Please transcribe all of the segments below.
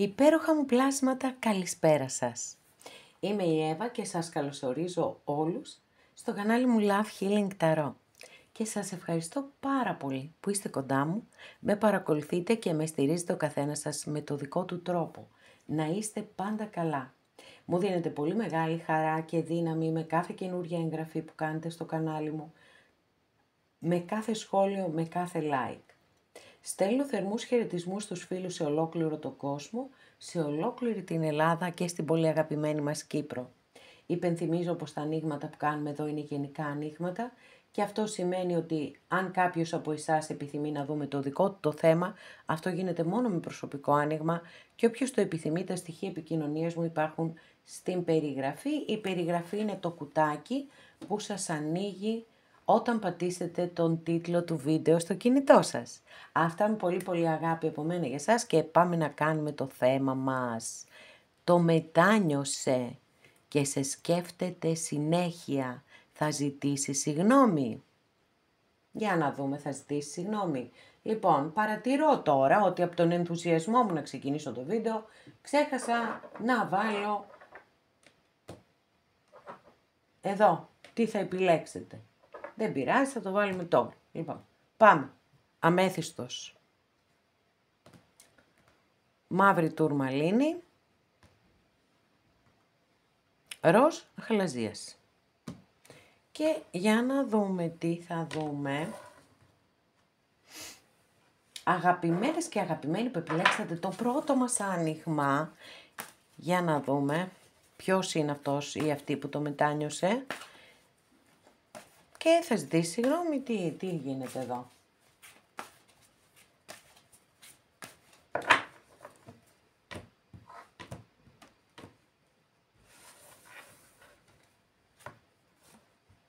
Υπέροχα μου πλάσματα, καλησπέρα σας. Είμαι η Εύα και σας καλωσορίζω όλους στο κανάλι μου Love Healing Tarot. Και σας ευχαριστώ πάρα πολύ που είστε κοντά μου, με παρακολουθείτε και με στηρίζετε ο καθένας σας με το δικό του τρόπο. Να είστε πάντα καλά. Μου δίνετε πολύ μεγάλη χαρά και δύναμη με κάθε καινούργια εγγραφή που κάνετε στο κανάλι μου, με κάθε σχόλιο, με κάθε like. Στέλνω θερμούς χαιρετισμούς στους φίλους σε ολόκληρο τον κόσμο, σε ολόκληρη την Ελλάδα και στην πολύ αγαπημένη μας Κύπρο. Υπενθυμίζω πως τα ανοίγματα που κάνουμε εδώ είναι γενικά ανοίγματα και αυτό σημαίνει ότι αν κάποιος από εσάς επιθυμεί να δούμε το δικό του το θέμα, αυτό γίνεται μόνο με προσωπικό άνοιγμα και όποιος το επιθυμεί, τα στοιχεία επικοινωνίας μου υπάρχουν στην περιγραφή. Η περιγραφή είναι το κουτάκι που σας ανοίγει όταν πατήσετε τον τίτλο του βίντεο στο κινητό σας. Αυτά με πολύ πολύ αγάπη από μένα για σας και πάμε να κάνουμε το θέμα μας. Το μετάνιωσε και σε σκέφτεται συνέχεια. Θα ζητήσει συγγνώμη. Για να δούμε, θα ζητήσει συγγνώμη. Λοιπόν, παρατηρώ τώρα ότι από τον ενθουσιασμό μου να ξεκινήσω το βίντεο, ξέχασα να βάλω εδώ τι θα επιλέξετε. Δεν πειράζει, θα το βάλουμε τώρα. Λοιπόν, πάμε. Αμέθιστος. Μαύρη τουρμαλίνη. Ροζ χαλαζίας. Και για να δούμε τι θα δούμε. Αγαπημένες και αγαπημένοι που επιλέξατε το πρώτο μας άνοιγμα. Για να δούμε ποιος είναι αυτός ή αυτή που το μετάνιωσε. Και θα ζητήσει συγγνώμη, τι γίνεται εδώ.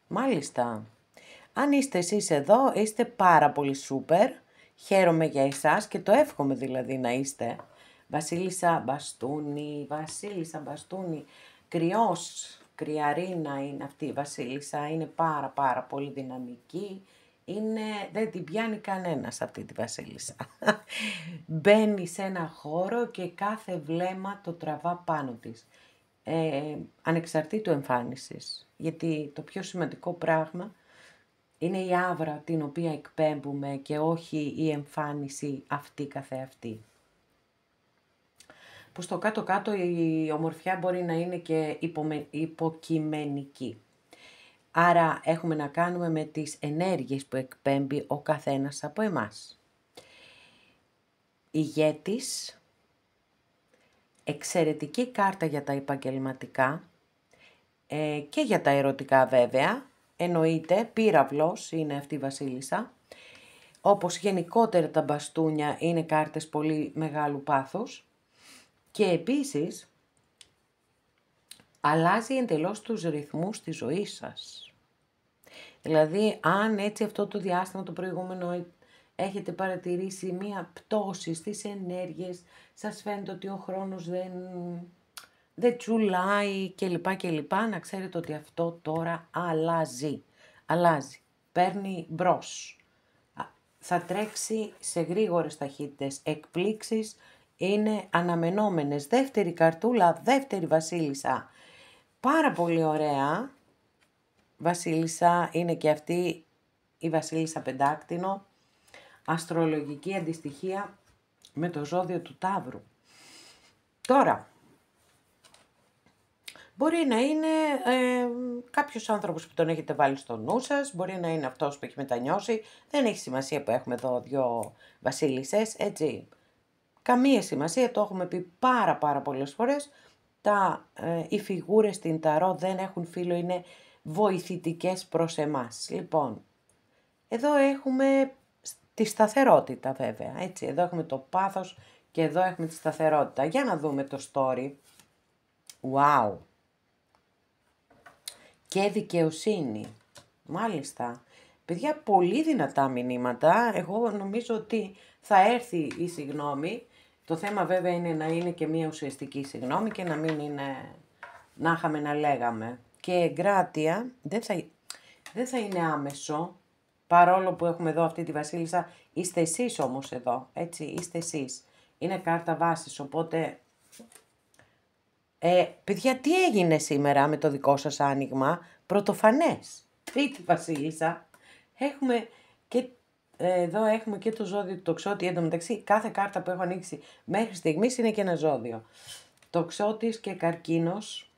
Μάλιστα. Αν είστε εσείς εδώ, είστε πάρα πολύ σούπερ. Χαίρομαι για εσάς και το εύχομαι δηλαδή να είστε. Βασίλισσα μπαστούνι, Βασίλισσα μπαστούνι, κρυός, κρυαρίνα είναι αυτή η Βασίλισσα, είναι πάρα πολύ δυναμική. Δεν την πιάνει κανένας αυτή τη Βασίλισσα. Μπαίνει σε ένα χώρο και κάθε βλέμμα το τραβά πάνω της. Ανεξαρτήτου εμφάνισης. Γιατί το πιο σημαντικό πράγμα είναι η άβρα την οποία εκπέμπουμε και όχι η εμφάνιση αυτή καθεαυτή. Που στο κάτω-κάτω η ομορφιά μπορεί να είναι και υποκειμενική. Άρα έχουμε να κάνουμε με τις ενέργειες που εκπέμπει ο καθένας από εμάς. Ηγέτης, εξαιρετική κάρτα για τα επαγγελματικά και για τα ερωτικά βέβαια. Εννοείται, πύραυλος είναι αυτή η Βασίλισσα. Όπως γενικότερα τα μπαστούνια είναι κάρτες πολύ μεγάλου πάθους. Και επίσης αλλάζει εντελώς τους ρυθμούς της ζωής σας. Δηλαδή, αν έτσι αυτό το διάστημα το προηγούμενο έχετε παρατηρήσει μία πτώση στις ενέργειες, σας φαίνεται ότι ο χρόνος δεν τσουλάει κλπ. Να ξέρετε ότι αυτό τώρα αλλάζει, παίρνει μπρος. Θα τρέξει σε γρήγορες ταχύτητες, εκπλήξεις είναι αναμενόμενες. Δεύτερη καρτούλα, δεύτερη Βασίλισσα. Πάρα πολύ ωραία Βασίλισσα είναι και αυτή η Βασίλισσα πεντάκτηνο. Αστρολογική αντιστοιχεία με το ζώδιο του Ταύρου. Τώρα, μπορεί να είναι κάποιος άνθρωπος που τον έχετε βάλει στο νου σας, μπορεί να είναι αυτός που έχει μετανιώσει, δεν έχει σημασία που έχουμε εδώ δύο Βασίλισσες, έτσι. Καμία σημασία, το έχουμε πει πάρα πολλές φορές, οι φιγούρες στην ταρό δεν έχουν φύλλο, είναι βοηθητικές προς εμάς. Λοιπόν, εδώ έχουμε τη σταθερότητα βέβαια, έτσι, εδώ έχουμε το πάθος και εδώ έχουμε τη σταθερότητα. Για να δούμε το story. Wow! Και δικαιοσύνη. Μάλιστα. Παιδιά, πολύ δυνατά μηνύματα. Εγώ νομίζω ότι θα έρθει η συγγνώμη. Το θέμα βέβαια είναι να είναι και μια ουσιαστική συγγνώμη και να μην είναι να είχαμε να λέγαμε. Και εγκράτεια δεν θα είναι άμεσο. Παρόλο που έχουμε εδώ αυτή τη Βασίλισσα, είστε εσείς όμως εδώ, έτσι, είστε εσείς. είναι κάρτα βάσης, οπότε... παιδιά, τι έγινε σήμερα με το δικό σας άνοιγμα? Πρωτοφανές. Τρίτη βασίλισσα. Έχουμε και... εδώ έχουμε και το ζώδιο του τοξότη. Εν τω μεταξύ, κάθε κάρτα που έχω ανοίξει μέχρι στιγμής είναι και ένα ζώδιο. Τοξότης και καρκίνος.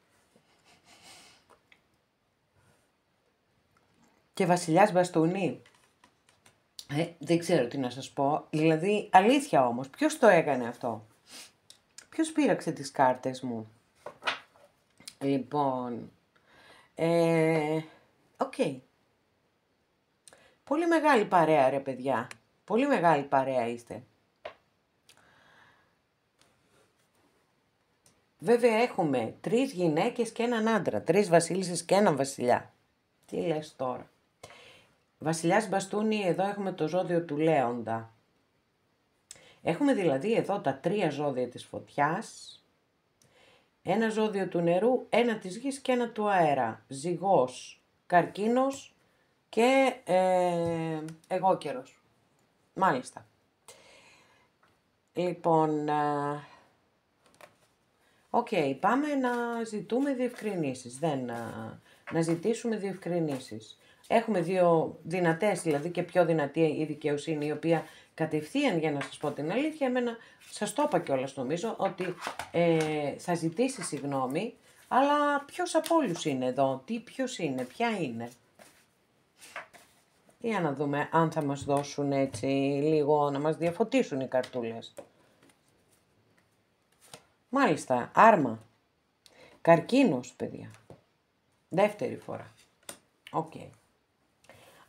Και βασιλιάς μπαστούνι. Δεν ξέρω τι να σας πω. Δηλαδή, αλήθεια όμως, ποιος το έκανε αυτό? Ποιος πήραξε τις κάρτες μου? Λοιπόν, οκ. Πολύ μεγάλη παρέα ρε παιδιά. Πολύ μεγάλη παρέα είστε. Βέβαια έχουμε 3 γυναίκες και έναν άντρα. 3 βασίλισσες και έναν βασιλιά. Τι λες τώρα? Βασιλιάς μπαστούνι, εδώ έχουμε το ζώδιο του Λέοντα. Έχουμε δηλαδή εδώ τα 3 ζώδια της φωτιάς. Ένα ζώδιο του νερού, ένα της γης και ένα του αέρα. Ζυγός, καρκίνος και εγώκερος. Μάλιστα. Λοιπόν, πάμε να ζητούμε διευκρινήσεις. Να ζητήσουμε διευκρινήσεις. Έχουμε 2 δυνατές, δηλαδή και πιο δυνατή η δικαιοσύνη, η οποία κατευθείαν, για να σας πω την αλήθεια, εμένα σας το είπα κιόλας νομίζω, ότι θα ζητήσει συγγνώμη, αλλά ποιος από όλους είναι εδώ, ποιος είναι, ποια είναι? Για να δούμε αν θα μας δώσουν έτσι λίγο, να μας διαφωτίσουν οι καρτούλες. Μάλιστα, άρμα. Καρκίνος, παιδιά. Δεύτερη φορά. Οκ.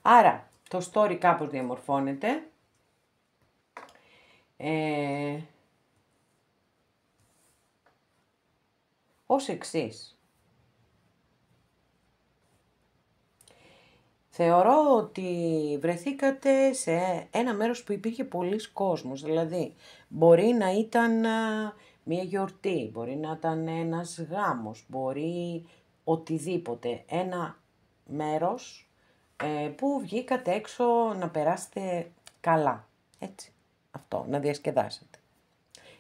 Άρα, το story κάπως διαμορφώνεται. Ως εξής. Θεωρώ ότι βρεθήκατε σε ένα μέρος που υπήρχε πολλής κόσμος. Δηλαδή, μπορεί να ήταν μια γιορτή, μπορεί να ήταν ένας γάμος, μπορεί οτιδήποτε. Ένα μέρος που βγήκατε έξω να περάσετε καλά. Έτσι, αυτό, να διασκεδάσετε.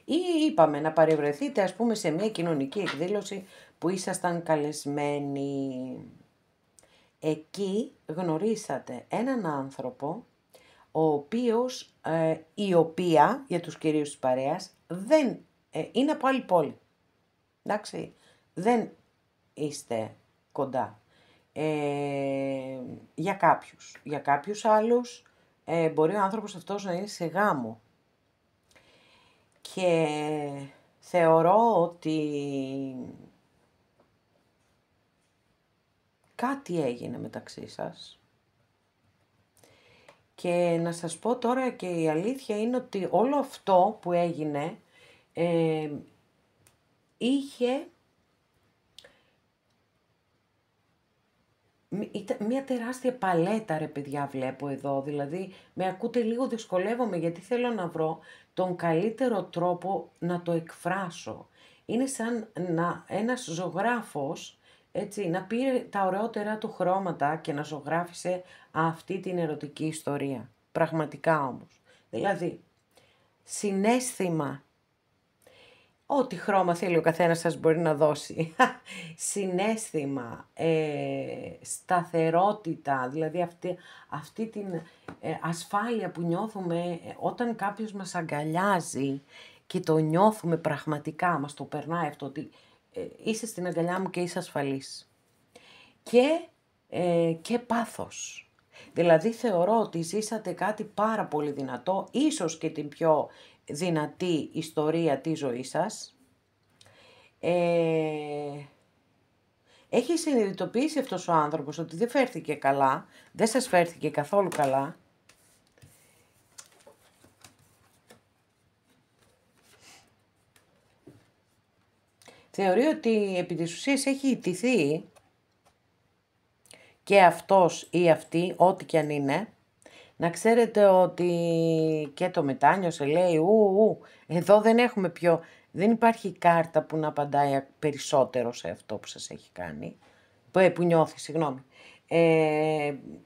Ή είπαμε να παρευρεθείτε, ας πούμε, σε μια κοινωνική εκδήλωση που ήσασταν καλεσμένοι. Εκεί γνωρίσατε έναν άνθρωπο, ο οποίος, η οποία, για τους κυρίους της παρέας, δεν είναι από άλλη πόλη. Εντάξει, δεν είστε κοντά. Για κάποιους άλλους, μπορεί ο άνθρωπος αυτός να είναι σε γάμο. Και θεωρώ ότι κάτι έγινε μεταξύ σας. Και να σας πω τώρα, και η αλήθεια είναι ότι όλο αυτό που έγινε είχε μια τεράστια παλέτα, ρε παιδιά, βλέπω εδώ. Δηλαδή, με ακούτε λίγο, δυσκολεύομαι, γιατί θέλω να βρω τον καλύτερο τρόπο να το εκφράσω. Είναι σαν ένας ζωγράφος, έτσι, να πήρε τα ωραιότερα του χρώματα και να ζωγράφισε αυτή την ερωτική ιστορία. Πραγματικά όμως. Δηλαδή, συναίσθημα. Ό,τι χρώμα θέλει ο καθένας σας μπορεί να δώσει. Συναίσθημα, σταθερότητα, δηλαδή αυτή την ασφάλεια που νιώθουμε όταν κάποιος μας αγκαλιάζει και το νιώθουμε πραγματικά, μας το περνάει αυτό, ότι είσαι στην αγκαλιά μου και είσαι ασφαλής. Και πάθος. Δηλαδή θεωρώ ότι ζήσατε κάτι πάρα πολύ δυνατό, ίσως και την πιο δυνατή ιστορία της ζωής σας. Έχει συνειδητοποιήσει αυτός ο άνθρωπος ότι δεν φέρθηκε καλά, δεν σας φέρθηκε καθόλου καλά. Θεωρεί ότι επί της ουσίας έχει ιτηθεί και αυτός ή αυτή, ό,τι και αν είναι. Να ξέρετε ότι και το μετάνιωσε, λέει, εδώ δεν υπάρχει κάρτα που να απαντάει περισσότερο σε αυτό που σας έχει κάνει, που νιώθει, συγγνώμη.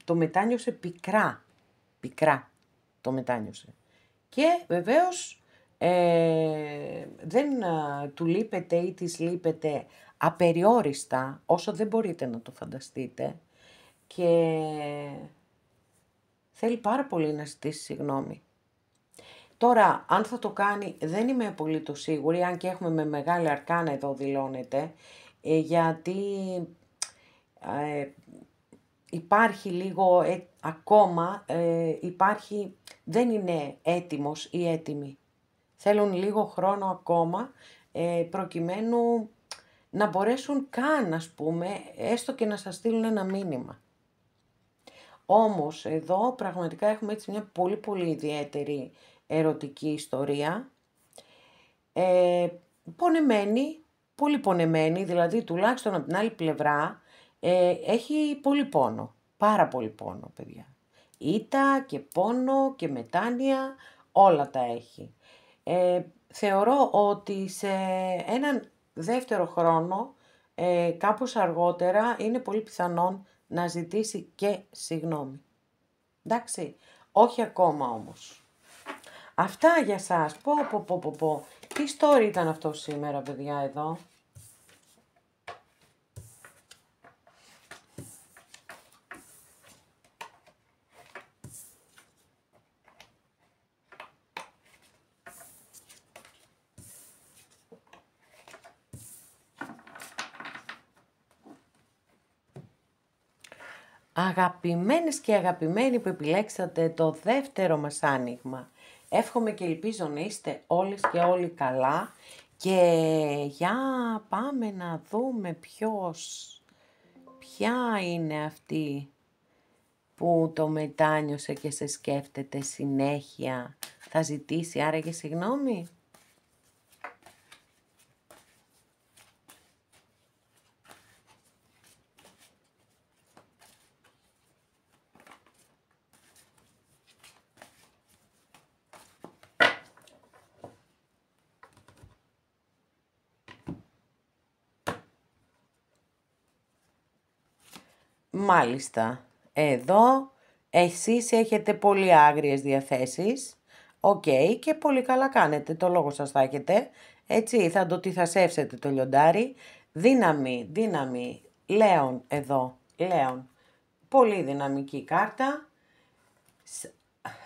Το μετάνιωσε πικρά το μετάνιωσε. Και βεβαίως δεν του λείπετε ή της λείπετε απεριόριστα, όσο δεν μπορείτε να το φανταστείτε, και θέλει πάρα πολύ να ζητήσει συγγνώμη. Τώρα, αν θα το κάνει, δεν είμαι απολύτως σίγουρη, αν και έχουμε με μεγάλη αρκάνα εδώ δηλώνεται, γιατί υπάρχει λίγο ακόμα, δεν είναι έτοιμος ή έτοιμη. Θέλουν λίγο χρόνο ακόμα, προκειμένου να μπορέσουν καν, ας πούμε, έστω και να σας στείλουν ένα μήνυμα. Όμως, εδώ πραγματικά έχουμε έτσι μια πολύ πολύ ιδιαίτερη ερωτική ιστορία. Πονεμένη, πολύ πονεμένη, δηλαδή τουλάχιστον από την άλλη πλευρά, έχει πολύ πόνο, πάρα πολύ πόνο, παιδιά. Ήττα και πόνο και μετάνοια, όλα τα έχει. Θεωρώ ότι σε έναν δεύτερο χρόνο, κάπως αργότερα, είναι πολύ πιθανόν να ζητήσει και συγγνώμη. Εντάξει, όχι ακόμα όμως. Αυτά για σας. Πω. Τι story ήταν αυτό σήμερα, παιδιά, εδώ. Αγαπημένες και αγαπημένοι που επιλέξατε το δεύτερο μας άνοιγμα. Εύχομαι και ελπίζω να είστε όλες και όλοι καλά. Και για πάμε να δούμε ποια είναι αυτή που το μετάνιωσε και σε σκέφτεται συνέχεια. Θα ζητήσει άραγε συγγνώμη. Μάλιστα, εδώ εσείς έχετε πολύ άγριες διαθέσεις, οκ, και πολύ καλά κάνετε, το λόγο σας θα έχετε, έτσι, θα το τυθασεύσετε το λιοντάρι, δύναμη, Λέων εδώ, Λέων, πολύ δυναμική κάρτα,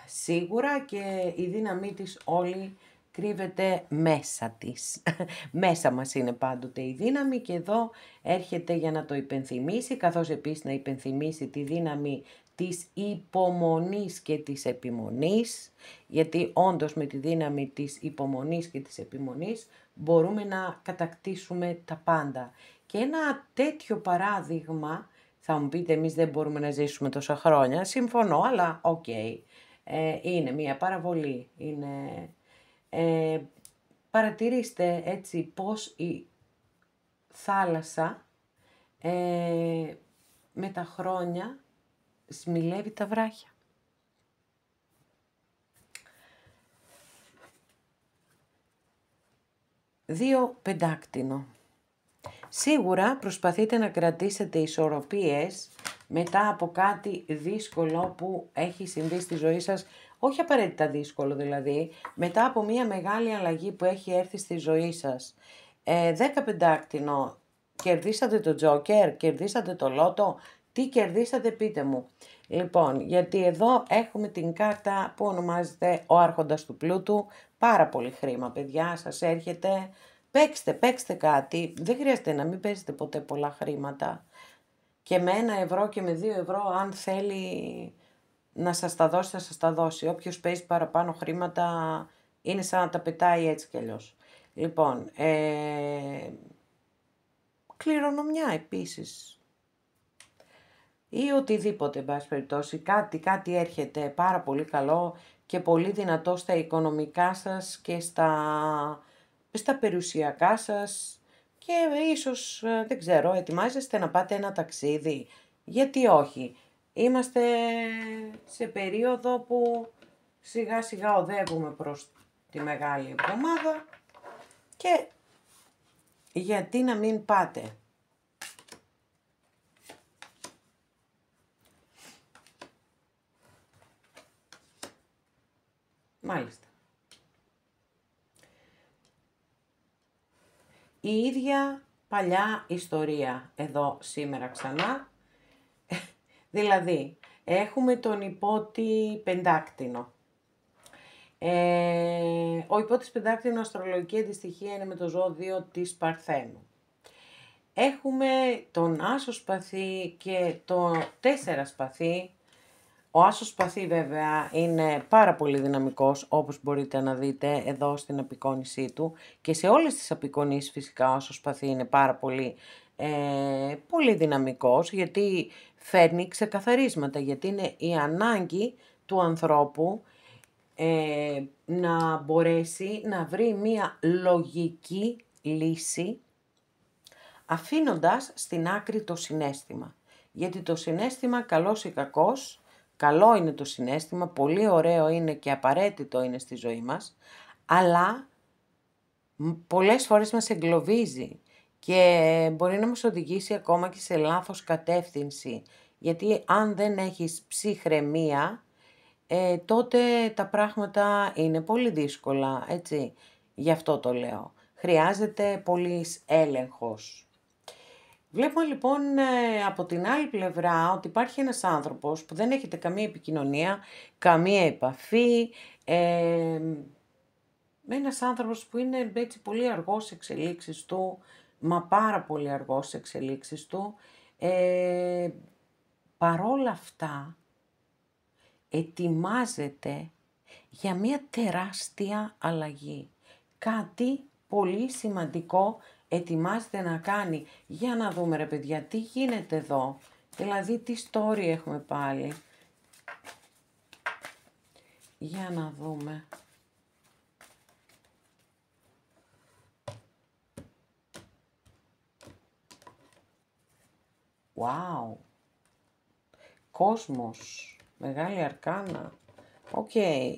σίγουρα, και η δύναμή της όλη κρύβεται μέσα της. Μέσα μας είναι πάντοτε η δύναμη και εδώ έρχεται για να το υπενθυμίσει, καθώς επίσης να υπενθυμίσει τη δύναμη της υπομονής και της επιμονής, γιατί όντως με τη δύναμη της υπομονής και της επιμονής μπορούμε να κατακτήσουμε τα πάντα. Και ένα τέτοιο παράδειγμα, θα μου πείτε εμείς δεν μπορούμε να ζήσουμε τόσα χρόνια, συμφωνώ, αλλά οκ. Είναι μία παραβολή, παρατηρήστε έτσι πώς η θάλασσα με τα χρόνια σμιλεύει τα βράχια. Δύο πεντάκτηνο. Σίγουρα προσπαθείτε να κρατήσετε ισορροπίες μετά από κάτι δύσκολο που έχει συμβεί στη ζωή σας, όχι απαραίτητα δύσκολο δηλαδή, μετά από μια μεγάλη αλλαγή που έχει έρθει στη ζωή σας. 10 πεντάκτηνο, κερδίσατε το τζόκερ, κερδίσατε το λότο, τι κερδίσατε πείτε μου. Λοιπόν, γιατί εδώ έχουμε την κάρτα που ονομάζεται ο Άρχοντας του Πλούτου, πάρα πολύ χρήμα παιδιά, σας έρχεται. Παίξτε κάτι, δεν χρειάζεται να μην παίζετε ποτέ πολλά χρήματα. Και με 1 ευρώ και με 2 ευρώ, αν θέλει να σας τα δώσει, θα σας τα δώσει. Όποιος παίζει παραπάνω χρήματα είναι σαν να τα πετάει έτσι κι αλλιώς. Λοιπόν, κληρονομιά επίσης. Ή οτιδήποτε, εν πάση περιπτώσει, κάτι έρχεται πάρα πολύ καλό και πολύ δυνατό στα οικονομικά σας και στα περιουσιακά σας και ίσως, δεν ξέρω, ετοιμάζεστε να πάτε ένα ταξίδι. Γιατί όχι. Είμαστε σε περίοδο που σιγά σιγά οδεύουμε προς τη Μεγάλη Εβδομάδα και γιατί να μην πάτε. Μάλιστα. η ίδια παλιά ιστορία εδώ σήμερα ξανά. Δηλαδή, έχουμε τον υπότη πεντάκτηνο. Ο υπότης πεντάκτηνο αστρολογική αντιστοιχεία είναι με το ζώδιο της Παρθένου. Έχουμε τον Άσο Σπαθί και το 4 Σπαθί. Ο Άσος Σπαθί βέβαια είναι πάρα πολύ δυναμικός, όπως μπορείτε να δείτε εδώ στην απεικόνισή του, και σε όλες τις απεικονίσεις φυσικά ο Άσος Σπαθί είναι πάρα πολύ, πολύ δυναμικός, γιατί φέρνει ξεκαθαρίσματα, γιατί είναι η ανάγκη του ανθρώπου να μπορέσει να βρει μία λογική λύση, αφήνοντας στην άκρη το συναίσθημα. Γιατί το συναίσθημα, καλός ή κακός, καλό είναι το συναίσθημα, πολύ ωραίο είναι και απαραίτητο είναι στη ζωή μας, αλλά πολλές φορές μας εγκλωβίζει και μπορεί να μας οδηγήσει ακόμα και σε λάθος κατεύθυνση. Γιατί αν δεν έχεις ψυχραιμία, τότε τα πράγματα είναι πολύ δύσκολα, έτσι. Γι' αυτό το λέω. Χρειάζεται πολύς έλεγχος. Βλέπουμε λοιπόν από την άλλη πλευρά ότι υπάρχει ένας άνθρωπος που δεν έχετε καμία επικοινωνία, καμία επαφή, ένας άνθρωπος που είναι έτσι πολύ αργός εξελίξεις του, μα πάρα πολύ αργός εξελίξεις του, παρόλα αυτά ετοιμάζεται για μια τεράστια αλλαγή. Κάτι πολύ σημαντικό ετοιμάζεται να κάνει. Για να δούμε ρε παιδιά, τι γίνεται εδώ. Δηλαδή, τι story έχουμε πάλι. Για να δούμε. Wow. Κόσμος. Μεγάλη αρκάνα. Οκ.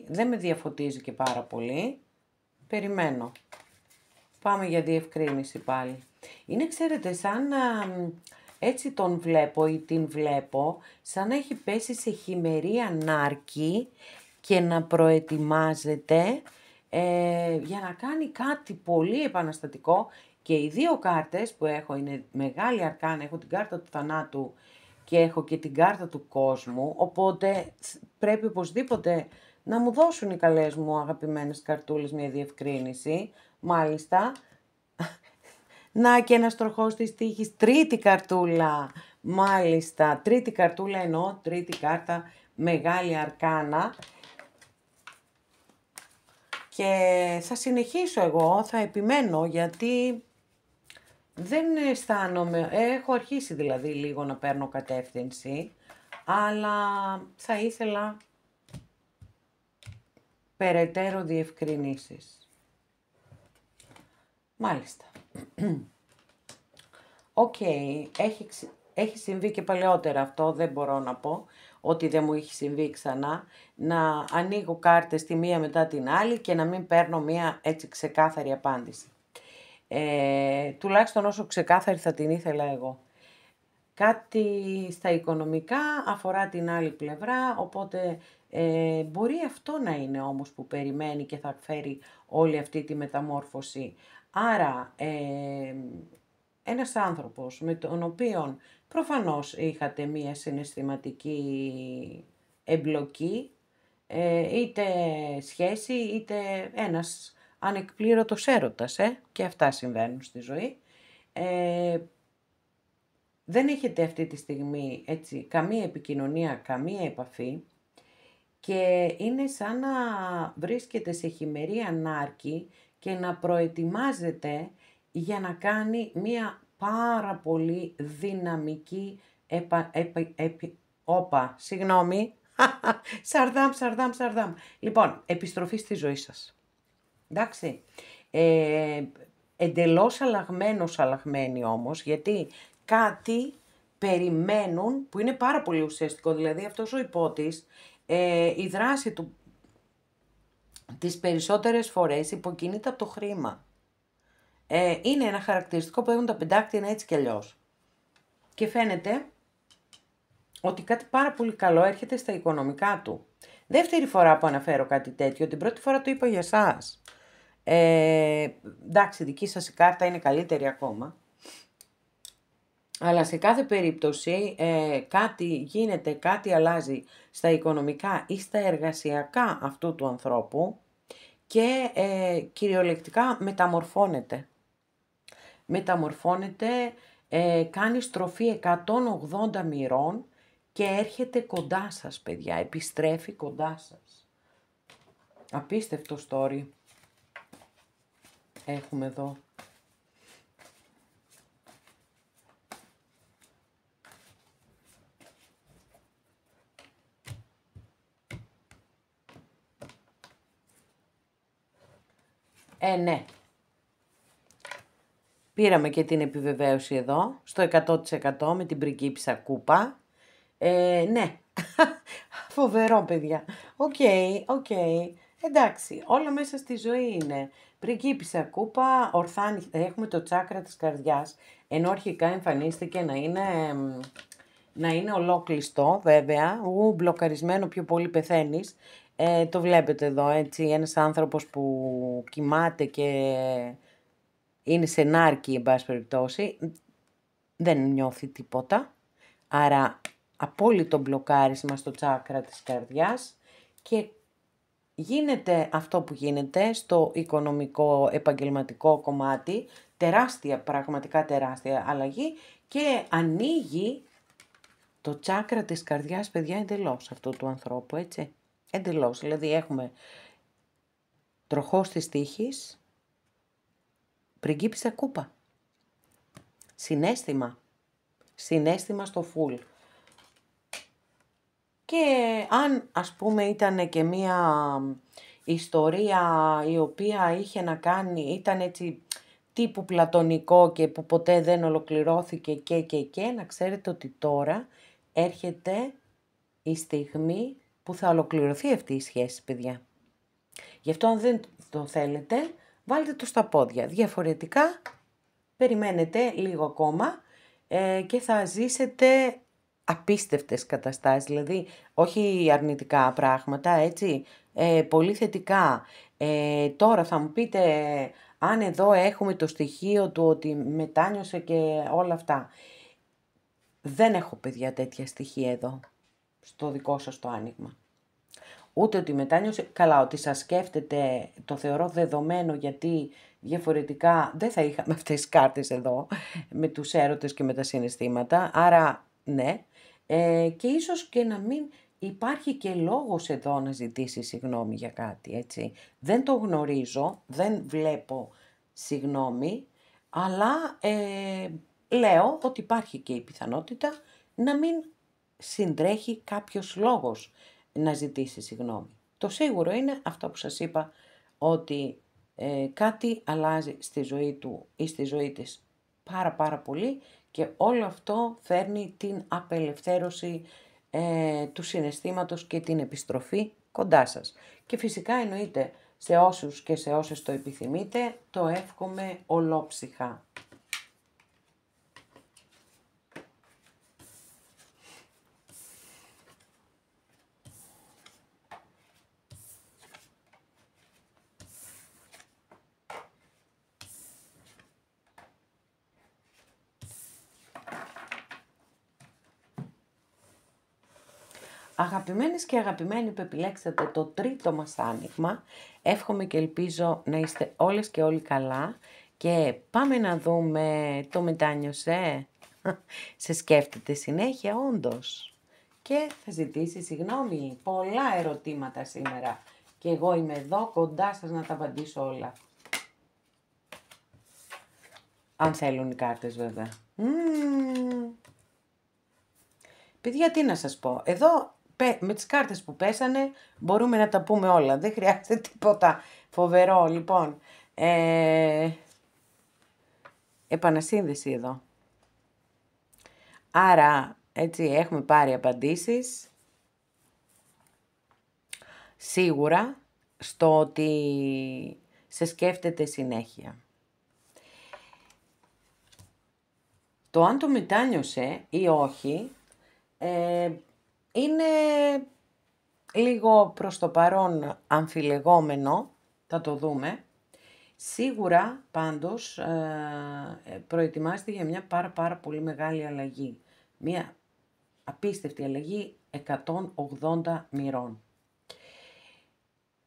Δεν με διαφωτίζει και πάρα πολύ. Περιμένω. Πάμε για διευκρίνηση πάλι. Είναι, ξέρετε, σαν έτσι τον βλέπω ή την βλέπω, σαν να έχει πέσει σε χειμερή ανάρκη και να προετοιμάζεται για να κάνει κάτι πολύ επαναστατικό. Και οι δύο κάρτες που έχω είναι μεγάλη αρκάνα, έχω την κάρτα του θανάτου και έχω και την κάρτα του κόσμου, οπότε πρέπει οπωσδήποτε να μου δώσουν οι καλές μου αγαπημένες καρτούλες μια διευκρίνηση. Μάλιστα, να και ένας τροχός της τύχης, τρίτη καρτούλα, μάλιστα, τρίτη καρτούλα εννοώ, τρίτη κάρτα, μεγάλη αρκάνα. Και θα συνεχίσω εγώ, θα επιμένω, γιατί δεν αισθάνομαι, έχω αρχίσει δηλαδή λίγο να παίρνω κατεύθυνση, αλλά θα ήθελα περαιτέρω διευκρινήσεις. Μάλιστα. Οκ, έχει συμβεί και παλαιότερα αυτό, δεν μπορώ να πω ότι δεν μου έχει συμβεί ξανά, να ανοίγω κάρτες τη μία μετά την άλλη και να μην παίρνω μία έτσι ξεκάθαρη απάντηση. Τουλάχιστον όσο ξεκάθαρη θα την ήθελα εγώ. Κάτι στα οικονομικά αφορά την άλλη πλευρά, οπότε μπορεί αυτό να είναι όμως που περιμένει και θα φέρει όλη αυτή τη μεταμόρφωση. Άρα, ένας άνθρωπος με τον οποίο προφανώς είχατε μία συναισθηματική εμπλοκή, είτε σχέση, είτε ένας ανεκπλήρωτος έρωτας, και αυτά συμβαίνουν στη ζωή. Δεν έχετε αυτή τη στιγμή έτσι καμία επικοινωνία, καμία επαφή και είναι σαν να βρίσκεται σε χειμερή ανάρκη και να προετοιμάζεται για να κάνει μία πάρα πολύ δυναμική Σαρδάμ. Λοιπόν, επιστροφή στη ζωή σας. Εντάξει. Εντελώς αλλαγμένοι όμως, γιατί κάτι περιμένουν που είναι πάρα πολύ ουσιαστικό. Δηλαδή αυτός ο υπότης, η δράση του τις περισσότερες φορές υποκινείται από το χρήμα. Είναι ένα χαρακτηριστικό που έχουν τα πεντάκτηνα έτσι κι αλλιώς. Και φαίνεται ότι κάτι πάρα πολύ καλό έρχεται στα οικονομικά του. Δεύτερη φορά που αναφέρω κάτι τέτοιο, την πρώτη φορά το είπα για εσάς. Εντάξει, δική σας η κάρτα είναι καλύτερη ακόμα. Αλλά σε κάθε περίπτωση κάτι γίνεται, κάτι αλλάζει στα οικονομικά ή στα εργασιακά αυτού του ανθρώπου και κυριολεκτικά μεταμορφώνεται. Μεταμορφώνεται, κάνει στροφή 180 μοιρών και έρχεται κοντά σας, παιδιά. Επιστρέφει κοντά σας. Απίστευτο story έχουμε εδώ. Ναι. Πήραμε και την επιβεβαίωση εδώ, στο 100% με την πριγκίπισσα κούπα. Ναι. Φοβερό, παιδιά. Οκ. Εντάξει, όλα μέσα στη ζωή είναι. Πριγκίπισσα κούπα, ορθάνη, έχουμε το τσάκρα της καρδιάς, ενώ αρχικά εμφανίστηκε να είναι ολόκλειστο, βέβαια, μπλοκαρισμένο, πιο πολύ πεθαίνεις. Το βλέπετε εδώ, έτσι, ένας άνθρωπος που κοιμάται και είναι σε νάρκη, εν πάση περιπτώσει, δεν νιώθει τίποτα, άρα απόλυτο μπλοκάρισμα στο τσάκρα της καρδιάς και γίνεται αυτό που γίνεται στο οικονομικό επαγγελματικό κομμάτι, τεράστια, πραγματικά τεράστια αλλαγή και ανοίγει το τσάκρα της καρδιάς, παιδιά, εντελώς αυτού του ανθρώπου, έτσι. Εντελώς, δηλαδή έχουμε τροχός της τύχης, πριγκίπισσα κούπα. Συναίσθημα στο φουλ. Και αν ας πούμε ήταν και μία ιστορία η οποία είχε να κάνει, ήταν έτσι τύπου πλατωνικό και που ποτέ δεν ολοκληρώθηκε και να ξέρετε ότι τώρα έρχεται η στιγμή που θα ολοκληρωθεί αυτή η σχέση, παιδιά. Γι' αυτό αν δεν το θέλετε, βάλτε το στα πόδια. Διαφορετικά, περιμένετε λίγο ακόμα και θα ζήσετε απίστευτες καταστάσεις, δηλαδή όχι αρνητικά πράγματα, έτσι, πολύ θετικά. Τώρα θα μου πείτε, αν εδώ έχουμε το στοιχείο του ότι μετάνιωσε και όλα αυτά. Δεν έχω, παιδιά, τέτοια στοιχεία εδώ, στο δικό σας το άνοιγμα. Ούτε ότι μετάνιωσε, καλά, ότι σας σκέφτεται, το θεωρώ δεδομένο, γιατί διαφορετικά δεν θα είχαμε αυτές τις κάρτες εδώ, με τους έρωτες και με τα συναισθήματα, άρα ναι. Και ίσως και να μην υπάρχει και λόγος εδώ να ζητήσει συγγνώμη για κάτι, έτσι. Δεν το γνωρίζω, δεν βλέπω συγγνώμη, αλλά λέω ότι υπάρχει και η πιθανότητα να μην συντρέχει κάποιος λόγος να ζητήσει συγγνώμη. Το σίγουρο είναι αυτό που σας είπα, ότι κάτι αλλάζει στη ζωή του ή στη ζωή της πάρα πολύ και όλο αυτό φέρνει την απελευθέρωση του συναισθήματος και την επιστροφή κοντά σας. Και φυσικά εννοείται σε όσους και σε όσες το επιθυμείτε, το εύχομαι ολόψυχα. Αγαπημένες και αγαπημένοι που επιλέξατε το τρίτο μας άνοιγμα, εύχομαι και ελπίζω να είστε όλες και όλοι καλά και πάμε να δούμε το μετάνιωσε. Σε σκέφτεται συνέχεια όντως και θα ζητήσει συγγνώμη. Πολλά ερωτήματα σήμερα και εγώ είμαι εδώ κοντά σας να τα απαντήσω όλα. Αν θέλουν οι κάρτες, βέβαια. Παιδιά, τι να σας πω, εδώ με τις κάρτες που πέσανε μπορούμε να τα πούμε όλα, δεν χρειάζεται τίποτα φοβερό. Λοιπόν, επανασύνδεση εδώ. Άρα, έτσι, έχουμε πάρει απαντήσεις, σίγουρα, στο ότι σε σκέφτεται συνέχεια. Το αν το μετάνιωσε ή όχι, είναι λίγο προς το παρόν αμφιλεγόμενο, θα το δούμε. Σίγουρα πάντως προετοιμάστε για μια πάρα πολύ μεγάλη αλλαγή. Μια απίστευτη αλλαγή 180 μοιρών.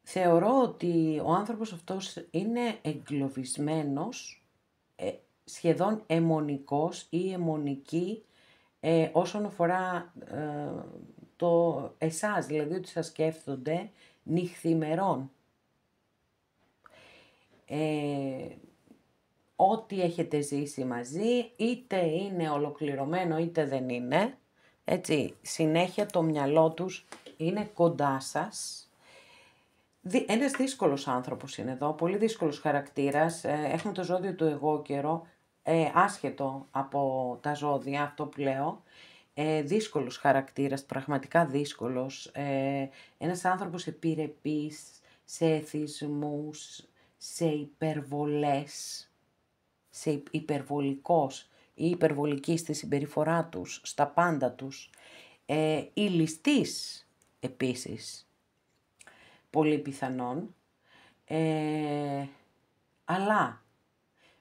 Θεωρώ ότι ο άνθρωπος αυτός είναι εγκλωβισμένος, σχεδόν αιμονικός ή αιμονική όσον αφορά το εσάς, δηλαδή ότι σας σκέφτονται νυχθημερών. Ό,τι έχετε ζήσει μαζί, είτε είναι ολοκληρωμένο είτε δεν είναι, έτσι, συνέχεια το μυαλό τους είναι κοντά σας. Ένας δύσκολος άνθρωπος είναι εδώ, πολύ δύσκολος χαρακτήρας, έχουμε το ζώδιο του εγώ καιρό, άσχετο από τα ζώδια, αυτό που λέω, δύσκολος χαρακτήρας, πραγματικά δύσκολος, ένας άνθρωπος επιρρεπής, σε εθισμούς, σε υπερβολές, σε υπερβολικός ή υπερβολική στη συμπεριφορά τους, στα πάντα τους, ηλιστής επίσης, πολύ πιθανόν, αλλά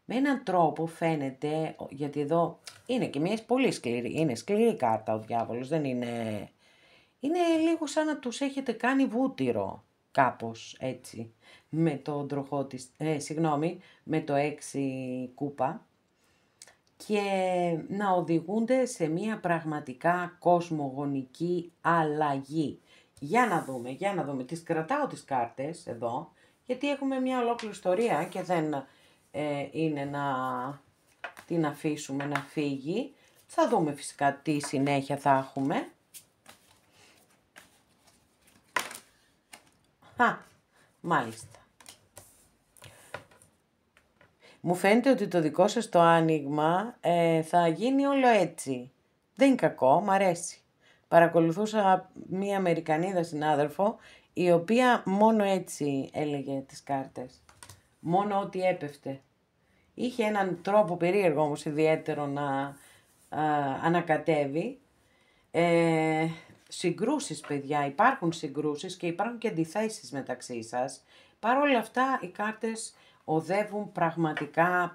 με έναν τρόπο φαίνεται, γιατί εδώ είναι και μια πολύ σκληρή, είναι σκληρή κάρτα ο διάβολος, δεν είναι, είναι λίγο σαν να τους έχετε κάνει βούτυρο, κάπως έτσι, με το τροχό της, με το 6 κούπα, και να οδηγούνται σε μια πραγματικά κοσμογονική αλλαγή. Για να δούμε, τις κρατάω τις κάρτες εδώ, γιατί έχουμε μια ολόκληρη ιστορία και δεν είναι να την αφήσουμε να φύγει. Θα δούμε φυσικά τι συνέχεια θα έχουμε. Μάλιστα. Μου φαίνεται ότι το δικό σας το άνοιγμα θα γίνει όλο έτσι. Δεν είναι κακό, μ' αρέσει. Παρακολουθούσα μία Αμερικανίδα συνάδελφο, η οποία μόνο έτσι έλεγε τις κάρτες. Μόνο ό,τι έπεφτε. Είχε έναν τρόπο περίεργο όμως ιδιαίτερο να ανακατεύει. Συγκρούσεις, παιδιά, υπάρχουν συγκρούσεις και υπάρχουν και αντιθέσεις μεταξύ σας. Παρ' όλα αυτά οι κάρτες οδεύουν πραγματικά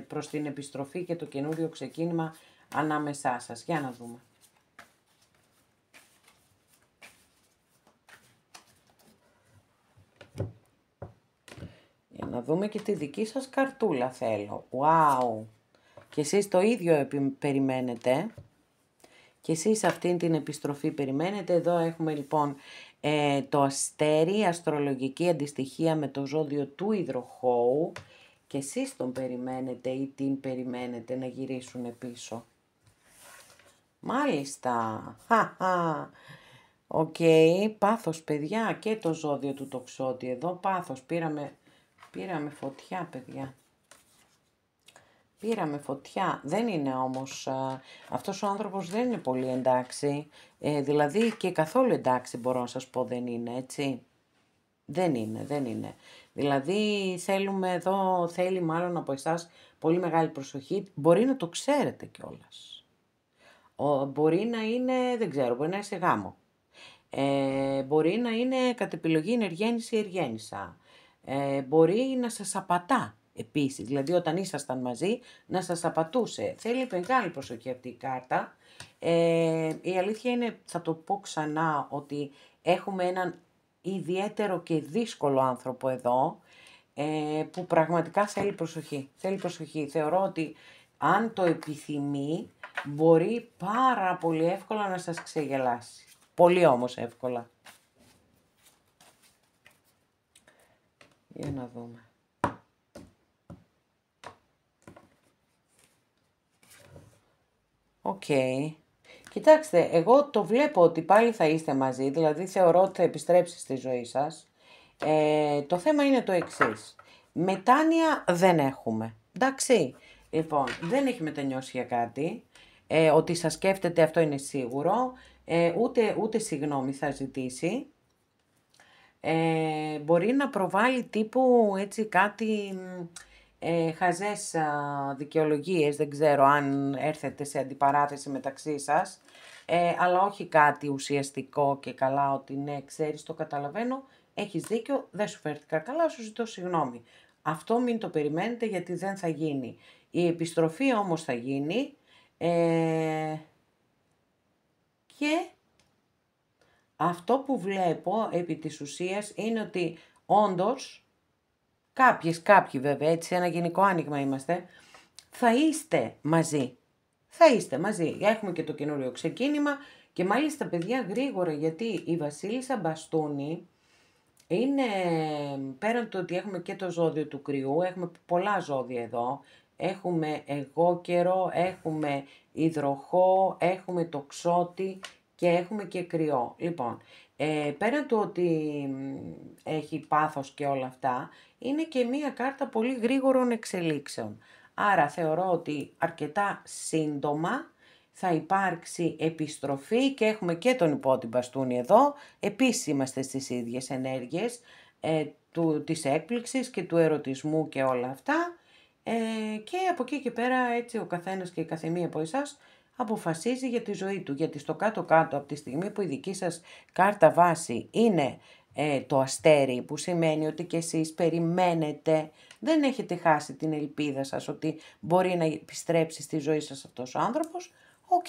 προς την επιστροφή και το καινούριο ξεκίνημα ανάμεσά σας. Για να δούμε. Για να δούμε και τη δική σας καρτούλα θέλω. Wow! Και εσείς το ίδιο περιμένετε. Και εσείς αυτήν την επιστροφή περιμένετε. Εδώ έχουμε λοιπόν το αστέρι, αστρολογική αντιστοιχεία με το ζώδιο του υδροχόου. Και εσείς τον περιμένετε ή την περιμένετε να γυρίσουν πίσω. Μάλιστα. Οκ, πάθος, παιδιά, και το ζώδιο του τοξότη εδώ, πάθος, πήραμε φωτιά, παιδιά. Πήραμε φωτιά, δεν είναι όμως, αυτός ο άνθρωπος δεν είναι πολύ εντάξει, δηλαδή και καθόλου εντάξει μπορώ να σας πω δεν είναι, έτσι. Δεν είναι. Δηλαδή θέλουμε εδώ, θέλει μάλλον από εσάς πολύ μεγάλη προσοχή, μπορεί να το ξέρετε κιόλας. Μπορεί να είναι, δεν ξέρω, μπορεί να είναι σε γάμο. Μπορεί να είναι κατ' επιλογή ενεργένης ή εργένησα. Μπορεί να σας απατά επίσης, δηλαδή όταν ήσασταν μαζί να σας απατούσε. Θέλει μεγάλη προσοχή αυτή η κάρτα. Η αλήθεια είναι, θα το πω ξανά, ότι έχουμε έναν ιδιαίτερο και δύσκολο άνθρωπο εδώ, που πραγματικά θέλει προσοχή. Θεωρώ ότι αν το επιθυμεί, μπορεί πάρα πολύ εύκολα να σας ξεγελάσει. Πολύ όμως εύκολα. Για να δούμε. Οκ. Κοιτάξτε, εγώ το βλέπω ότι πάλι θα είστε μαζί, δηλαδή θεωρώ ότι θα επιστρέψει στη ζωή σας. Το θέμα είναι το εξής. Μετάνοια δεν έχουμε. Εντάξει. Λοιπόν, δεν έχει μετανιώσει για κάτι. Ότι σας σκέφτεται, αυτό είναι σίγουρο. Ούτε συγγνώμη θα ζητήσει. Μπορεί να προβάλλει τύπου έτσι κάτι χαζές δικαιολογίες, δεν ξέρω αν έρθετε σε αντιπαράθεση μεταξύ σας, αλλά όχι κάτι ουσιαστικό και καλά ότι ναι, ξέρεις, το καταλαβαίνω, έχεις δίκιο, δεν σου φέρθηκα καλά, σου ζητώ συγγνώμη. αυτό μην το περιμένετε γιατί δεν θα γίνει. Η επιστροφή όμως θα γίνει και αυτό που βλέπω επί της ουσίας είναι ότι όντως κάποιοι βέβαια, έτσι ένα γενικό άνοιγμα είμαστε, θα είστε μαζί. Θα είστε μαζί. Έχουμε και το καινούριο ξεκίνημα και μάλιστα παιδιά γρήγορα, γιατί η Βασίλισσα Μπαστούνη είναι, πέραν του ότι έχουμε και το ζώδιο του κρυού, έχουμε πολλά ζώδια εδώ, έχουμε αιγόκερο, έχουμε υδροχό, έχουμε τοξότη και έχουμε και κρυό. Λοιπόν, πέραν του ότι έχει πάθος και όλα αυτά, είναι και μία κάρτα πολύ γρήγορων εξελίξεων. Άρα θεωρώ ότι αρκετά σύντομα θα υπάρξει επιστροφή και έχουμε και τον υπότι μπαστούνι εδώ. Επίσης είμαστε στις ίδιες ενέργειες της έκπληξης και του ερωτισμού και όλα αυτά. Και από εκεί και πέρα έτσι ο καθένας και η καθεμία από εσάς αποφασίζει για τη ζωή του. Γιατί στο κάτω-κάτω από τη στιγμή που η δική σας κάρτα βάση είναι το αστέρι, που σημαίνει ότι και εσείς περιμένετε, δεν έχετε χάσει την ελπίδα σας ότι μπορεί να επιστρέψει στη ζωή σας αυτός ο άνθρωπος. Οκ.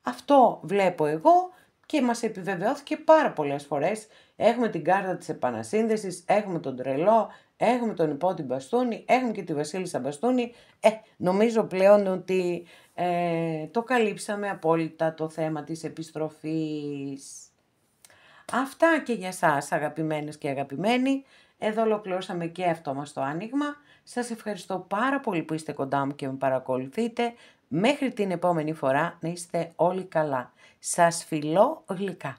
Αυτό βλέπω εγώ και μας επιβεβαιώθηκε πάρα πολλές φορές. Έχουμε την κάρτα της επανασύνδεσης, έχουμε τον τρελό, έχουμε τον υπότι μπαστούνι, έχουμε και τη Βασίλισσα Μπαστούνι. Νομίζω πλέον ότι το καλύψαμε απόλυτα το θέμα της επιστροφής. Αυτά και για σας αγαπημένες και αγαπημένοι. Εδώ ολοκληρώσαμε και αυτό μας το άνοιγμα. Σας ευχαριστώ πάρα πολύ που είστε κοντά μου και με παρακολουθείτε. Μέχρι την επόμενη φορά να είστε όλοι καλά. Σας φιλώ γλυκά.